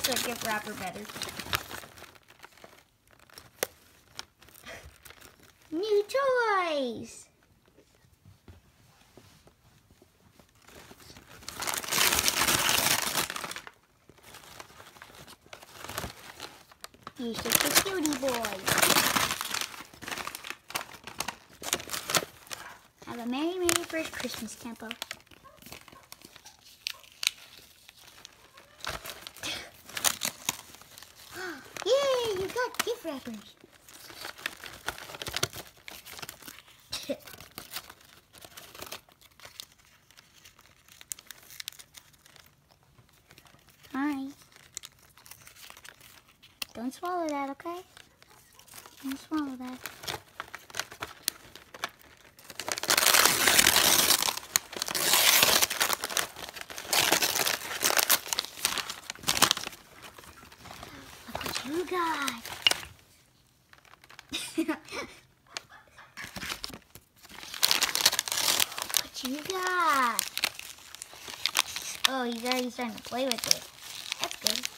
the gift wrapper better. New toys! You're such a cutie boy. Have a Merry, Merry first Christmas, Tempo. Yay, you got gift wrappers. Alright. Don't swallow that, okay? Don't swallow that. Look what you got. What you got? Oh, he's already starting to play with it. That's good.